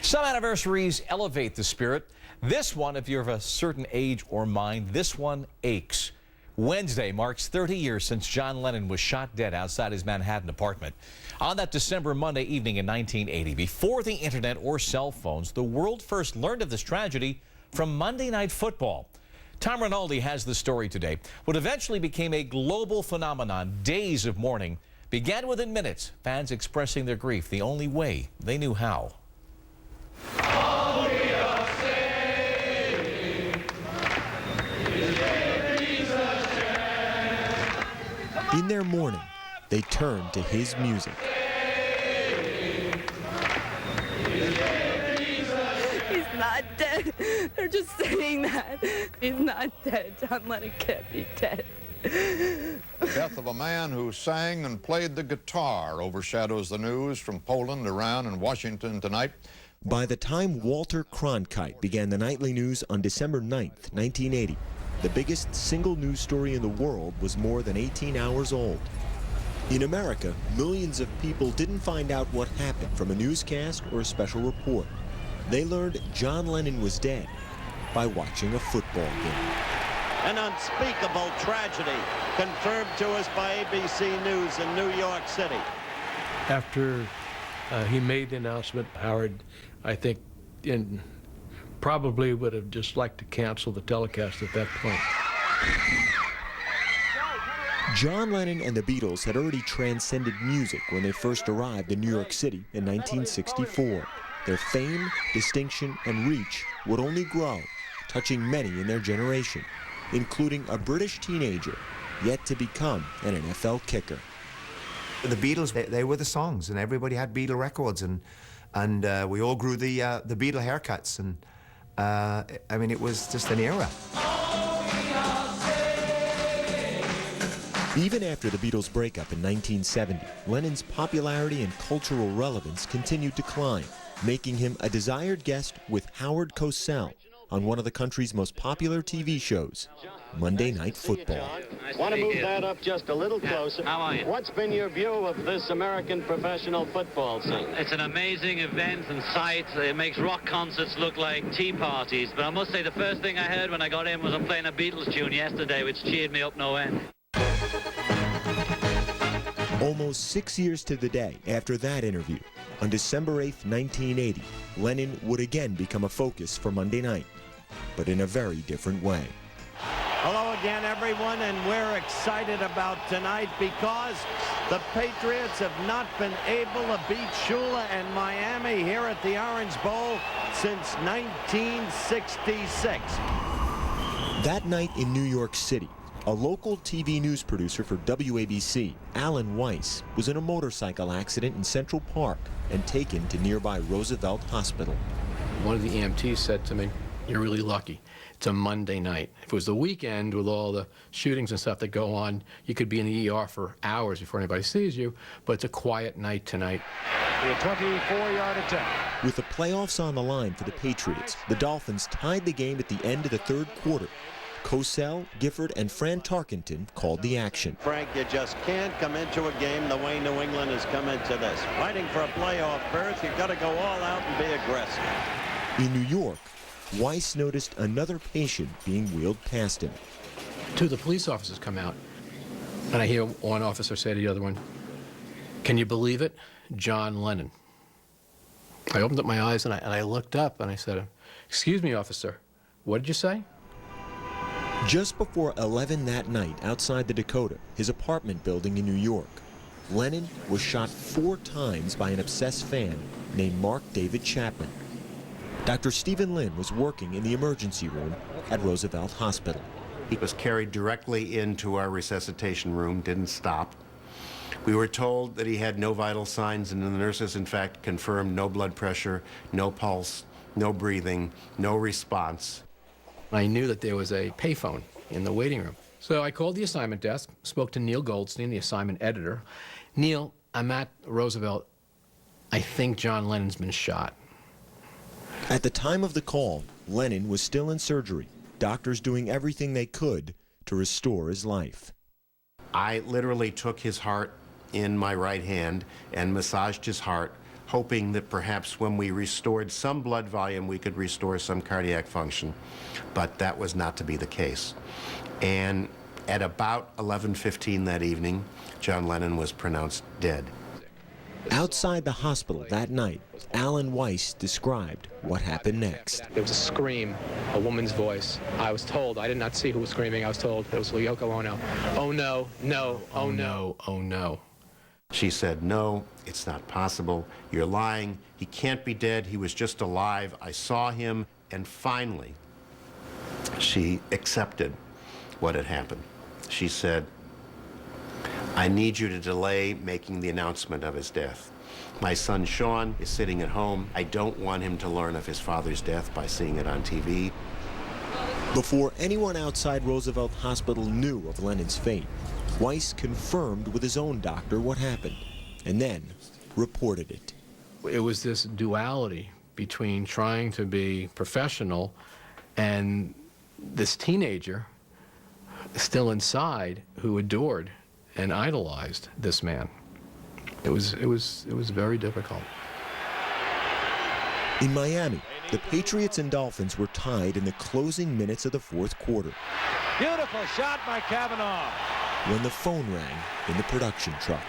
Some anniversaries elevate the spirit. This one, if you're of a certain age or mind, this one aches. Wednesday marks 30 years since John Lennon was shot dead outside his Manhattan apartment. On that December Monday evening in 1980, before the internet or cell phones, the world first learned of this tragedy from Monday Night Football. Tom Rinaldi has the story today. What eventually became a global phenomenon, days of mourning, began within minutes, fans expressing their grief the only way they knew how. In their mourning, they turned to his music. He's not dead. They're just saying that. He's not dead. John Lennon can't be dead. The death of a man who sang and played the guitar overshadows the news from Poland, Iran, and Washington tonight. By the time Walter Cronkite began the nightly news on December 9th, 1980, the biggest single news story in the world was more than 18 hours old. In America, millions of people didn't find out what happened from a newscast or a special report. They learned John Lennon was dead by watching a football game. An unspeakable tragedy confirmed to us by ABC News in New York City. After he made the announcement, Howard, I think, probably would have just liked to cancel the telecast at that point. John Lennon and the Beatles had already transcended music when they first arrived in New York City in 1964. Their fame, distinction, and reach would only grow, touching many in their generation, including a British teenager yet to become an NFL kicker. The Beatles, they were the songs, and everybody had Beatle records, and we all grew the Beatle haircuts, and I mean, it was just an era. Even after the Beatles' breakup in 1970, Lennon's popularity and cultural relevance continued to climb, making him a desired guest with Howard Cosell on one of the country's most popular TV shows, Monday Night Football. Want to move that up just a little closer? How are you? What's been your view of this American professional football scene? It's an amazing event and sight. It makes rock concerts look like tea parties. But I must say the first thing I heard when I got in was I'm playing a Beatles tune yesterday, which cheered me up no end. Almost 6 years to the day after that interview, on December 8th, 1980, Lennon would again become a focus for Monday Night, but in a very different way. Hello again, everyone, and we're excited about tonight because the Patriots have not been able to beat Shula and Miami here at the Orange Bowl since 1966. That night in New York City, a local TV news producer for WABC, Alan Weiss, was in a motorcycle accident in Central Park and taken to nearby Roosevelt Hospital. One of the EMTs said to me, "You're really lucky. It's a Monday night. If it was the weekend with all the shootings and stuff that go on, you could be in the ER for hours before anybody sees you, but it's a quiet night tonight." The 24-yard attempt. With the playoffs on the line for the Patriots, the Dolphins tied the game at the end of the third quarter. Cosell, Gifford, and Fran Tarkenton called the action. Frank, you just can't come into a game the way New England has come into this. Fighting for a playoff berth, you've got to go all out and be aggressive. In New York, Weiss noticed another patient being wheeled past him. Two of the police officers come out, and I hear one officer say to the other one, "Can you believe it? John Lennon." I opened up my eyes and I looked up and I said, "Excuse me, officer, what did you say?" Just before 11 that night outside the Dakota, his apartment building in New York, Lennon was shot 4 times by an obsessed fan named Mark David Chapman. Dr. Stephen Lynn was working in the emergency room at Roosevelt Hospital. He was carried directly into our resuscitation room, didn't stop. We were told that he had no vital signs, and the nurses, in fact, confirmed no blood pressure, no pulse, no breathing, no response. I knew that there was a payphone in the waiting room. So I called the assignment desk, spoke to Neil Goldstein, the assignment editor. "Neil, I'm at Roosevelt. I think John Lennon's been shot." At the time of the call, Lennon was still in surgery, doctors doing everything they could to restore his life. I literally took his heart in my right hand and massaged his heart hoping that perhaps when we restored some blood volume, we could restore some cardiac function. But that was not to be the case. And at about 11:15 that evening, John Lennon was pronounced dead. Outside the hospital that night, Alan Weiss described what happened next. There was a scream, a woman's voice. I was told, I did not see who was screaming, I was told it was Yoko Ono. Oh no, no, oh no, oh no. She said, no, it's not possible. You're lying. He can't be dead. He was just alive. I saw him. And finally, she accepted what had happened. She said, I need you to delay making the announcement of his death. My son Sean is sitting at home. I don't want him to learn of his father's death by seeing it on TV. Before anyone outside Roosevelt Hospital knew of Lennon's fate, Weiss confirmed with his own doctor what happened, and then reported it. It was this duality between trying to be professional and this teenager still inside who adored and idolized this man. It was very difficult. In Miami, the Patriots and Dolphins were tied in the closing minutes of the fourth quarter. Beautiful shot by Kavanaugh. When the phone rang in the production truck.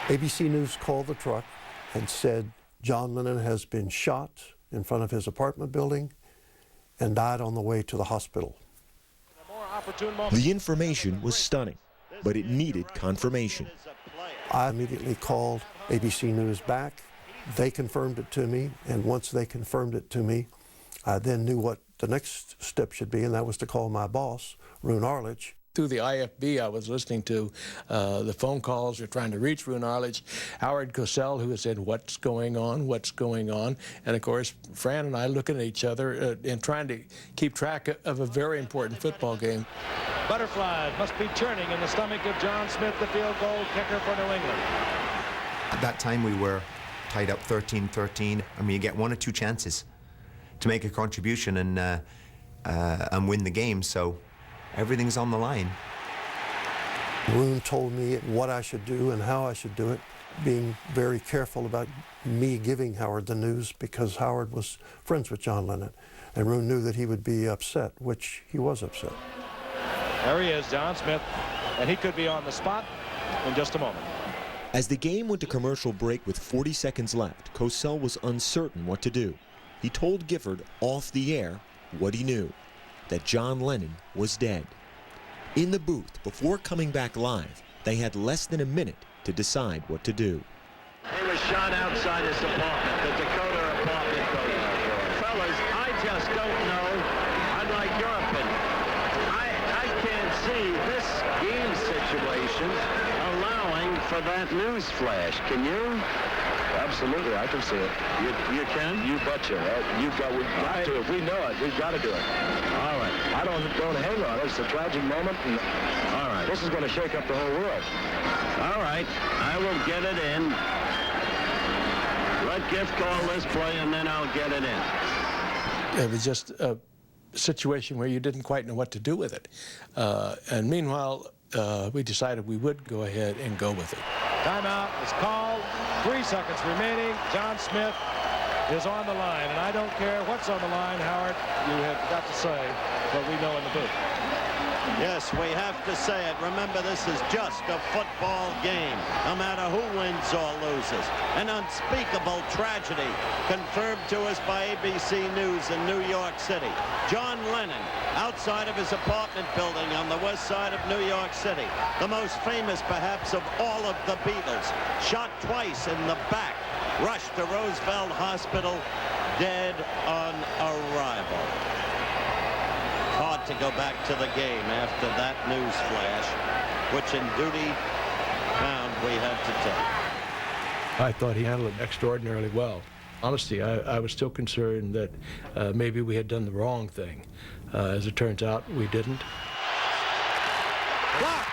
ABC News called the truck and said John Lennon has been shot in front of his apartment building and died on the way to the hospital. The information was stunning, but it needed confirmation. I immediately called ABC News back. They confirmed it to me, and once they confirmed it to me, I then knew what the next step should be, and that was to call my boss, Roone Arledge. Through the IFB, I was listening to the phone calls. We're trying to reach Roone Arledge. Howard Cosell, who had said, what's going on, what's going on? And of course, Fran and I looking at each other and trying to keep track of a very important football game. Butterflies must be churning in the stomach of John Smith, the field goal kicker for New England. At that time, we were tied up 13-13. I mean, you get one or two chances to make a contribution and win the game, so everything's on the line. Roone told me what I should do and how I should do it, being very careful about me giving Howard the news because Howard was friends with John Lennon, and Roone knew that he would be upset, which he was upset. There he is, John Smith, and he could be on the spot in just a moment. As the game went to commercial break with 40 seconds left, Cosell was uncertain what to do. He told Gifford off the air what he knew, that John Lennon was dead. In the booth, before coming back live, they had less than a minute to decide what to do. He was shot outside his apartment, the Dakota apartment building. Fellas, I just don't know. I'd like your opinion. I can't see this game situation allowing for that news flash. Can you? Absolutely, I can see it. You can? You betcha. We've got to. If we know it, we've got to do it. All right. I don't hang on. It's a tragic moment. And, all right. This is going to shake up the whole world. All right. I will get it in. Let Giff call this play, and then I'll get it in. It was just a situation where you didn't quite know what to do with it. And meanwhile, we decided we would go ahead and go with it. Timeout is called. 3 seconds remaining. John Smith is on the line, and I don't care what's on the line, Howard. You have got to say what we know in the booth. Yes, we have to say it. Remember, this is just a football game, no matter who wins or loses. An unspeakable tragedy confirmed to us by ABC News in New York City. John Lennon, outside of his apartment building on the west side of New York City, the most famous, perhaps, of all of the Beatles, shot twice in the back, rushed to Roosevelt Hospital, dead on arrival. Hard to go back to the game after that news flash, which in duty bound we had to take. I thought he handled it extraordinarily well. Honestly, I was still concerned that maybe we had done the wrong thing. As it turns out, we didn't. Block.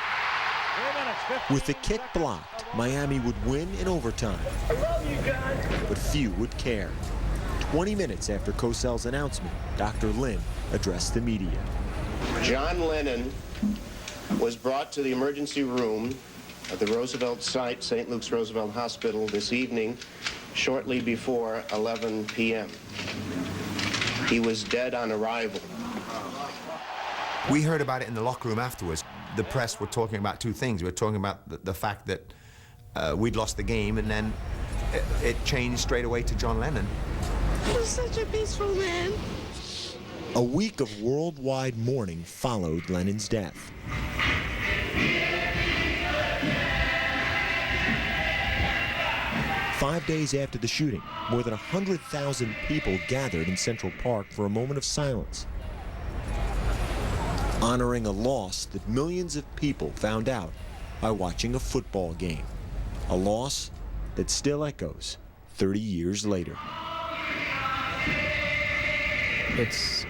3 minutes, 15 With the kick blocked, Miami would win in overtime. I love you guys. But few would care. 20 minutes after Cosell's announcement, Dr. Lynn addressed the media. John Lennon was brought to the emergency room at the Roosevelt site, St. Luke's Roosevelt Hospital, this evening shortly before 11 p.m. He was dead on arrival. We heard about it in the locker room afterwards. The press were talking about two things. We were talking about the fact that we'd lost the game, and then it changed straight away to John Lennon. He was such a peaceful man. A week of worldwide mourning followed Lennon's death. Five days after the shooting, more than 100,000 people gathered in Central Park for a moment of silence, honoring a loss that millions of people found out by watching a football game. A loss that still echoes 30 years later. It's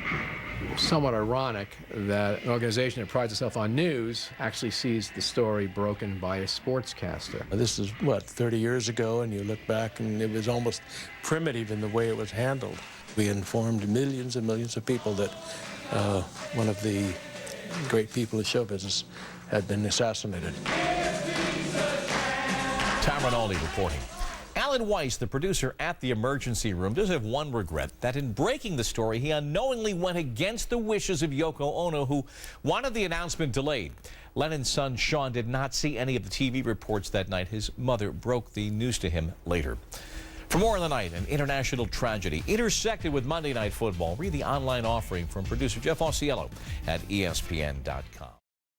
somewhat ironic that an organization that prides itself on news actually sees the story broken by a sportscaster. This is, what, 30 years ago, and you look back and it was almost primitive in the way it was handled. We informed millions and millions of people that one of the great people of show business had been assassinated. Tom Rinaldi reporting. Alan Weiss, the producer at the emergency room, does have one regret, that in breaking the story, he unknowingly went against the wishes of Yoko Ono, who wanted the announcement delayed. Lennon's son, Sean, did not see any of the TV reports that night. His mother broke the news to him later. For more on the night, an international tragedy intersected with Monday Night Football. Read the online offering from producer Jeff Auciello at ESPN.com.